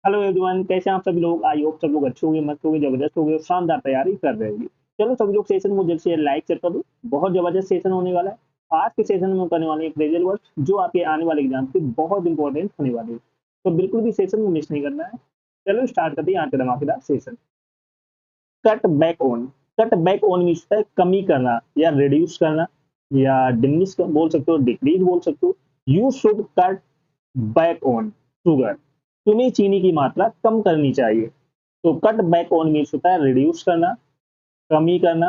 Hello everyone, कैसे हैं आप सभी लोग। आई होप सब लोग अच्छे होंगे, मस्त होंगे, जबरदस्त होंगे और शानदार तैयारी कर रहे होंगे। चलो सभी लोग सेशन को जल्द से जल्द लाइक शेयर कर दो। बहुत जबरदस्त सेशन होने वाला है। आज के सेशन में करने वाले एक फ्रेजल वर्ड जो आपके आने वाले एग्जाम के बहुत इंपॉर्टेंट होने वाले हैं, तो बिल्कुल भी सेशन को मिस नहीं करना है। चलो स्टार्ट करते हैं आज का धमाकेदार session. Cut back on. Cut back on means है कमी करना या रिड्यूस करना या डिमिनिश बोल सकते हो, डिक्रीज बोल सकते हो। You should cut back on sugar. तुम्हें चीनी की मात्रा कम करनी चाहिए। तो कट बैक ऑन मीन्स होता है रिड्यूस करना, कमी करना,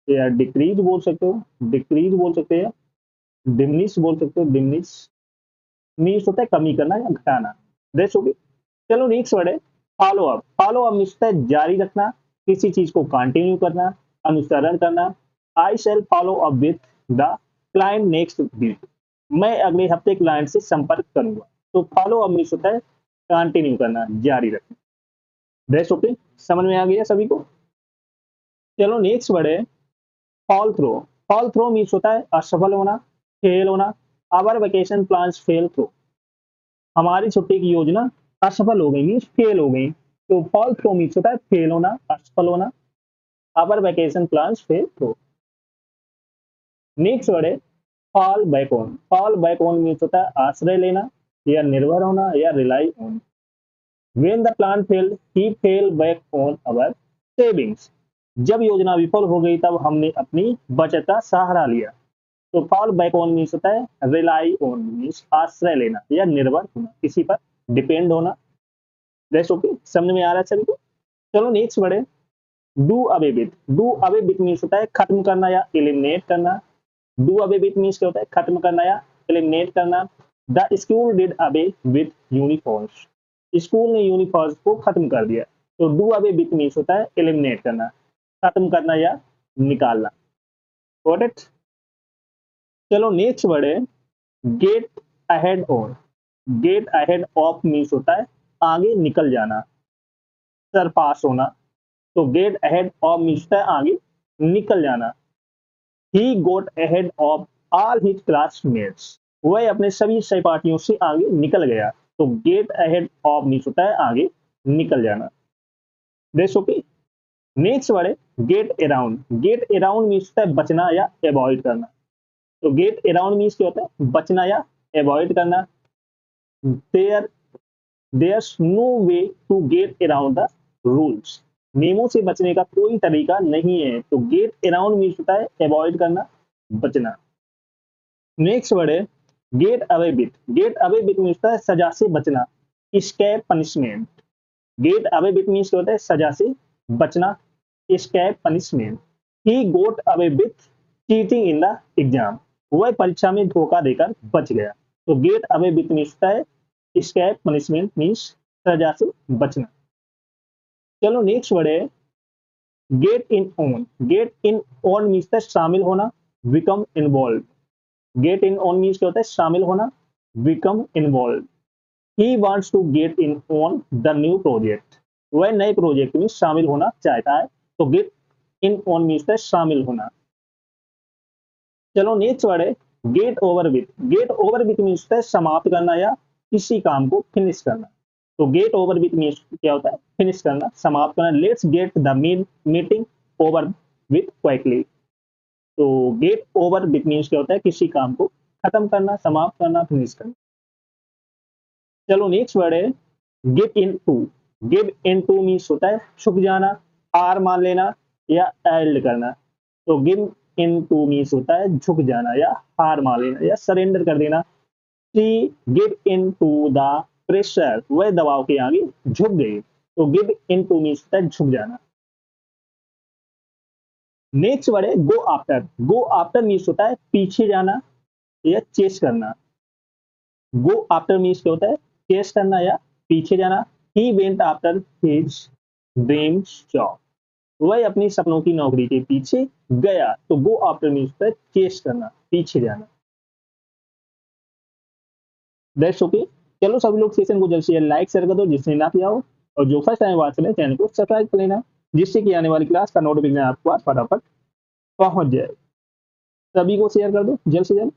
या डिक्रीज बोल सकते हो, डिक्रीज बोल सकते हैं, डिमिनिश बोल सकते हो, डिमिनिश मीन्स होता है कमी करना या घटाना। That's okay. चलो नेक्स्ट वर्ड है follow up. Follow up means है जारी रखना, किसी चीज को कंटिन्यू करना, अनुसरण करना। I shall follow up with the client next week. मैं अगले हफ्ते क्लाइंट से संपर्क करूंगा। तो फॉलो अप मीन्स होता है कंटिन्यू करना, जारी रखना। That's okay. समझ में आ गया सभी को। चलो नेक्स्ट वर्ड है fall through. Fall through means होता है असफल होना, फेल होना। Our vacation plans fell through. हमारी छुट्टी की योजना असफल हो गई, मीन्स फेल हो गई। तो फॉल थ्रू मीन्स होता है फेल होना, असफल होना। Our vacation plans fell through. Next word है fall back on. Fall back on means होता है आश्रय लेना या निर्भर होना या rely on. When the plan failed, he fell back on our savings. जब योजना विफल हो गई तब हमने अपनी बचत का सहारा लिया। तो फॉल बैक ऑन मीन्स होता है रिलाई ऑन, मीन्स आश्रय लेना या निर्भर होना, किसी पर डिपेंड होना। That's okay. समझ में आ रहा है सभी को। चलो नेक्स्ट वर्ड है do away with. Do away with means होता है खत्म करना या एलिमिनेट करना। डू अवे विथ मीन्स क्या होता है खत्म करना या एलिमिनेट करना। The school did away with uniforms. School ने यूनिफॉर्म्स को खत्म कर दिया। तो डू अवे विथ मीन्स होता है एलिमिनेट करना, खत्म करना या निकालना। Got it. चलो नेक्स्ट वर्ड है get ahead on. Get ahead of means होता है आगे निकल जाना, सरपास होना। तो गेट अहेड ऑफ मीन्स होता है आगे निकल जाना। He got ahead of all his classmates. वह अपने सभी सहपाठियों से आगे निकल गया। तो गेट अहेड ऑफ मीन्स होता है आगे निकल जाना। That's okay. नेक्स्ट वर्ड है get around. Get around means होता है बचना या अवॉइड करना। तो गेट अराउंड मीन्स क्या होता है बचना या अवॉइड करना। There there's no way to get around the rules. नियमों से बचने का कोई तरीका नहीं है। तो गेट अराउंड मीन्स होता है अवॉइड करना, बचना। नेक्स्ट वर्ड है get away with. Get away with means होता है सजा से बचना, escape punishment. Get away with means क्या होता है सजा से बचना, escape punishment. He got away with cheating in the exam. वह परीक्षा में धोखा देकर बच गया। तो गेट अवे विथ मीन्स होता है स्केप पनिशमेंट, मीन्स सजा से बचना। चलो नेक्स्ट वर्ड है get in on. Get in on means शामिल होना, become involved. Get in on means क्या होता है शामिल होना, become involved. He wants to get in on the new project. वह नए प्रोजेक्ट में शामिल होना चाहता है। तो गेट इन ऑन मीन्स है शामिल होना। चलो नेक्स्ट वर्ड है get over with. Get over with means है समाप्त करना या किसी काम को फिनिश करना। तो गेट ओवर विथ मीन्स क्या होता है फिनिश करना, समाप्त करना। Let's get the meeting over with quickly. तो गेट ओवर विथ मीन्स क्या होता है किसी काम को खत्म करना, समाप्त करना, फिनिश करना। चलो नेक्स्ट वर्ड है give in to. Give in to means होता है झुक जाना, हार मान लेना या एल्ड करना। तो गिव इन टू मीन्स होता है झुक जाना या हार मान लेना या सरेंडर कर देना। She give in to the pressure. वह दबाव के आगे झुक गई। तो गिव इन टू मीन्स होता है झुक जाना। नेक्स्ट वर्ड है go after. Go after means होता है पीछे जाना या चेस करना। गो आफ्टर मीन्स क्या होता है चेस करना या पीछे जाना। He went after his dreams job. वह अपने सपनों की नौकरी के पीछे गया। तो गो आफ्टर मीन्स होता है चेस करना, पीछे जाना। That's okay. चलो सभी लोग सेशन को जल्द से जल्द लाइक शेयर कर दो जिसने ना किया हो, और जो फर्स्ट टाइम बात करें चैनल को सब्सक्राइब कर लेना, जिससे कि आने वाली क्लास का नोटिफिकेशन आपके पास फटाफट पहुंच जाए। सभी को शेयर कर दो जल्द से जल्द,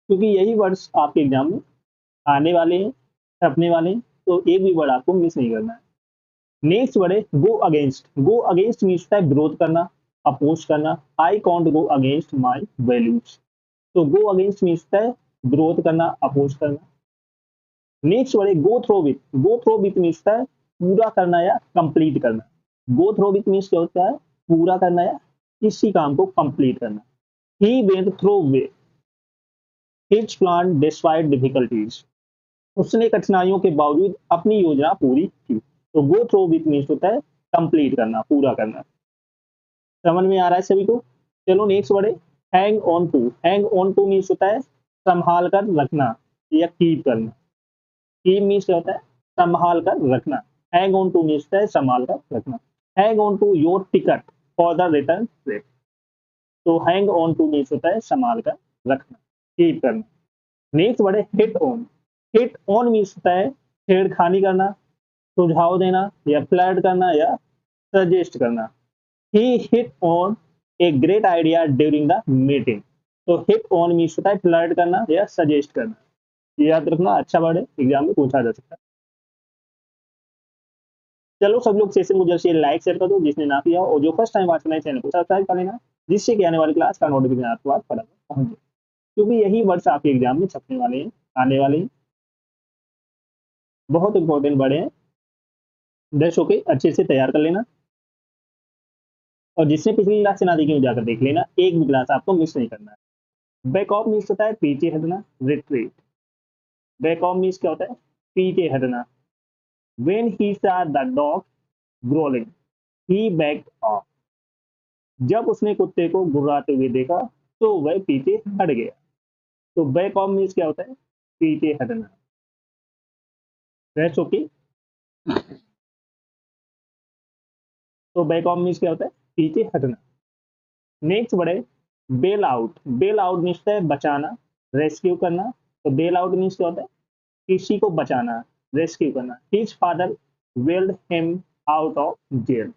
क्योंकि यही वर्ड्स आपके एग्जाम में आने वाले हैं, छपने वाले हैं। तो एक भी वर्ड आपको मिस नहीं करना है। नेक्स्ट वर्ड है go against. Go against means होता है विरोध करना, अपोज करना। I can't go against my values. तो गो अगेंस्ट मीन्स होता है विरोध करना, अपोज करना। नेक्स्ट वर्ड है go through with. Go through with means होता है पूरा करना या कंप्लीट करना। गो थ्रो विथ मीन्स क्या होता है? पूरा करना या किसी काम को कंप्लीट करना। He went through with his plan despite difficulties. उसने कठिनाइयों के बावजूद अपनी योजना पूरी की। तो गो थ्रू विथ मीन्स होता है कंप्लीट करना, पूरा करना। समझ में आ रहा है सभी को? चलो नेक्स्ट वर्ड है hang on to. Hang on to means होता है संभाल कर रखना या कीप करना। कीप मीन्स क्या होता है? संभाल कर रखना। हैंग ऑन टू मीन्स होता है संभाल कर रखना। Hang on to your ticket for the return trip. तो हैंग ऑन टू मीन्स होता है संभाल कर रखना, कीप करना। नेक्स्ट वर्ड है hit on. Hit on means होता है छेड़खानी करना, सुझाव देना या फ्लर्ट करना या सजेस्ट करना। He hit on a great idea during the meeting. तो हिट ऑन मीन्स होता है फ्लर्ट करना या सजेस्ट करना। ये याद रखना, अच्छा वर्ड है, एग्जाम में पूछा जा सकता है। चलो सब लोग सेशन को जल्द से लाइक शेयर कर दो जिसने ना किया हो, और जो फर्स्ट टाइम वॉच करना है चैनल को सब्सक्राइब कर लेना, जिससे कि आने वाली क्लास का नोटिफिकेशन आपके पास फटाफट पहुंच जाए, क्योंकि यही वर्ड्स आपके एग्जाम में छपने वाले हैं, आने वाले हैं, बहुत इंपॉर्टेंट वर्ड हैं। दर्शकों के अच्छे से तैयार कर लेना, और जिसने पिछली क्लास से ना देखी हो जाकर देख लेना, एक भी क्लास आपको मिस नहीं करना है। बैक ऑफ मीन्स होता है पीछे हटना, रिट्रीट। बैक ऑफ मीन्स क्या होता है? पीछे हटना। When he saw the dog growling, he backed off. जब उसने कुत्ते को गुर्राते हुए देखा तो वह पीछे हट गया। तो बैक ऑफ मीन्स क्या होता है? पीछे हटना। Rest okay. तो बैक ऑफ मीन्स क्या होता है? पीछे हटना। नेक्स्ट वर्ड है bail out. Bail out means है बचाना, रेस्क्यू करना। तो बेल आउट मीन्स क्या होता है? किसी को बचाना, रेस्क्यू करना। His father bailed him out of jail.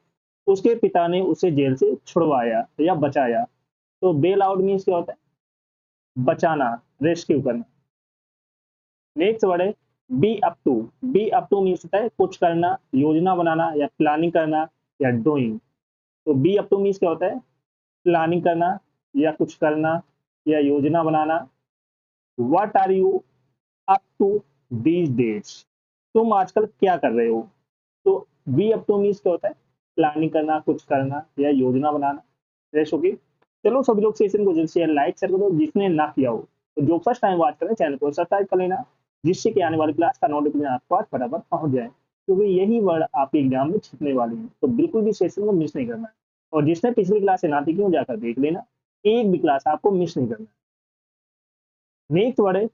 उसके पिता ने उसे जेल से छुड़वाया या बचाया। तो बेल आउट मीन्स क्या होता है? बचाना, रेस्क्यू करना। नेक्स्ट वर्ड है be up to. Be up to means होता है कुछ करना, योजना बनाना या प्लानिंग करना या डूइंग। तो बी अप टू मीन्स क्या होता है? प्लानिंग करना या कुछ करना या योजना बनाना। What are you up to these days. तुम आजकल क्या कर रहे हो? तो बी अप टू मीन्स क्या होता है? प्लानिंग करना, कुछ करना या योजना बनाना। रेस्ट होगी। चलो सभी लोग सेशन को जल्द से लाइक शेयर कर दो जिसने ना किया हो, तो जो फर्स्ट टाइम वॉच करें चैनल को सब्सक्राइब कर लेना, जिससे कि आने वाली क्लास का नोटिफिकेशन आपके पास फटाफट पहुंच जाए, क्योंकि यही वर्ड आपके एग्जाम में छिपने वाले हैं। तो बिल्कुल भी सेशन को मिस नहीं करना है, और जिसने पिछली क्लास से ना देखी हो जाकर देख लेना, एक भी क्लास आपको मिस नहीं करना है। नेक्स्ट वर्ड है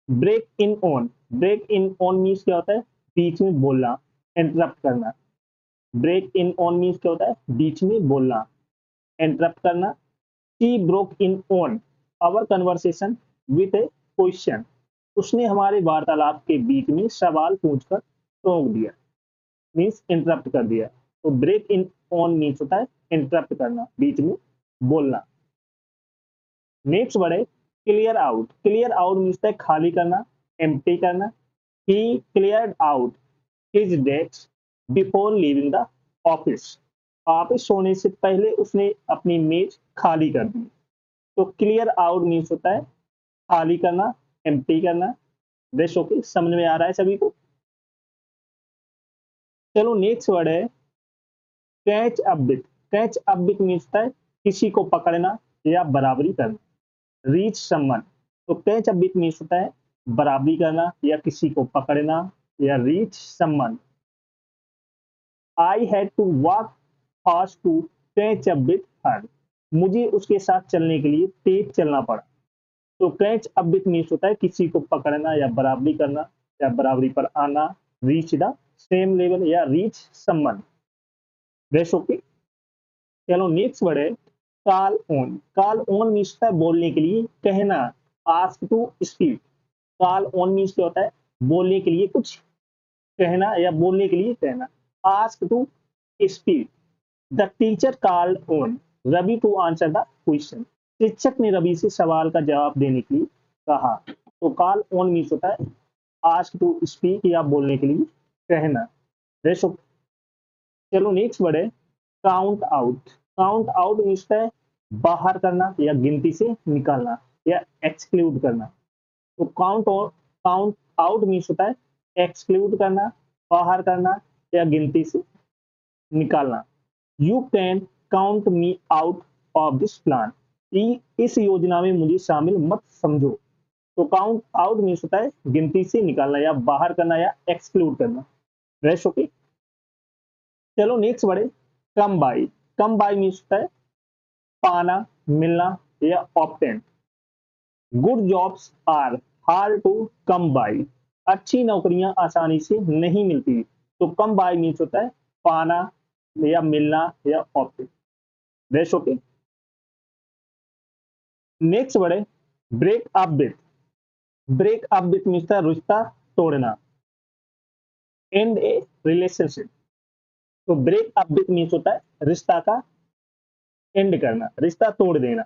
break in on. Break in on means क्या होता है? बीच में बोलना, इंटरप्ट करना। ब्रेक इन ऑन मीन्स क्या होता है? बीच में बोलना, इंटरप्ट करना। She broke in on our conversation with a question. उसने हमारे वार्तालाप के बीच में सवाल पूछकर टोक दिया, मीन्स इंटरप्ट कर दिया। तो ब्रेक इन ऑन मीन्स होता है इंटरप्ट करना, बीच में बोलना। नेक्स्ट वर्ड है clear out. Clear out means है खाली करना, एम्प्टी करना। ही cleared out his desk before leaving the office. Office सोने से पहले उसने अपनी मेज खाली कर दी। तो क्लियर आउट मीन्स होता है खाली करना, एम्प्टी करना। रेस्ट ओके, समझ में आ रहा है सभी को? चलो नेक्स्ट वर्ड है catch up with. Catch up with means होता है किसी को पकड़ना या बराबरी करना। Reach someone. तो कैच अप विथ मीन्स होता है बराबरी करना या किसी को पकड़ना या reach someone. I had to walk fast to catch up with her. मुझे उसके साथ चलने के लिए तेज चलना पड़ा। तो कैच अप विथ मीन्स होता है किसी को पकड़ना या बराबरी करना या बराबरी पर आना, रीच द सेम लेवल या रीच समवन। Best okay. चलो नेक्स्ट वर्ड है call on. Call on means होता है बोलने के लिए, कहना, ask to speak. Call on means क्या होता है? बोलने के लिए कुछ कहना या बोलने के लिए कहना। Ask to speak. The teacher called on Ravi to answer the question. शिक्षक ने रवि से सवाल का जवाब देने के लिए कहा। तो कॉल ऑन मीन्स होता है आस्क टू स्पीक या बोलने के लिए कहना। रेशो। चलो नेक्स्ट वर्ड है count out. Count out means है बाहर करना या गिनती से निकालना या एक्सक्लूड करना। तो काउंट आउट मीन्स होता है एक्सक्लूड करना, बाहर करना या गिनती से निकालना। You can count me out of this plan. इस योजना में मुझे शामिल मत समझो। तो काउंट आउट मीन्स होता है गिनती से निकालना या बाहर करना या एक्सक्लूड करना। Rest okay. चलो नेक्स्ट वर्ड है come by. Come by means होता है पाना, मिलना या obtain. Good jobs are hard to come by. अच्छी नौकरियां आसानी से नहीं मिलती। तो कम बाई मीन्स होता है पाना या मिलना या obtain. Rest okay. Next word है break up with. Break up with means रिश्ता तोड़ना। End a relationship. तो ब्रेक अप विथ मीन्स होता है रिश्ता का एंड करना, रिश्ता तोड़ देना।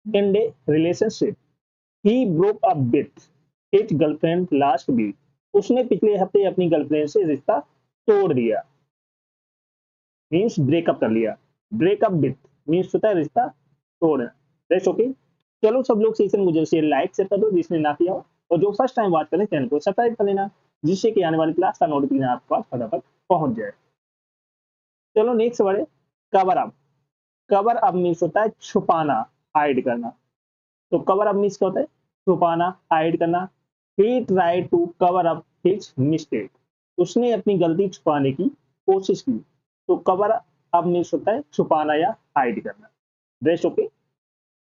End a relationship. He broke up with his girlfriend last week. उसने पिछले हफ्ते अपनी गर्लफ्रेंड से रिश्ता तोड़ दिया, मीन्स ब्रेकअप कर लिया। ब्रेकअप विथ मीन्स होता है रिश्ता तोड़ना। That's okay. चलो सब लोग सेशन मुझे शेयर लाइक शेयर कर दो जिसने ना किया हो, और जो फर्स्ट टाइम बात करें चैनल को सब्सक्राइब कर लेना, जिससे कि आने वाली क्लास का नोटिफिकेशन आपके पास फटाफट पहुंच जाए। चलो नेक्स्ट वर्ड है cover up. Cover up means होता है छुपाना, हाइड करना। तो कवर अप मीन्स क्या होता है? छुपाना, हाइड करना। He try to cover up his mistake. उसने अपनी गलती छुपाने की कोशिश की। तो कवर अप मीन्स होता है छुपाना या हाइड करना। Rest okay.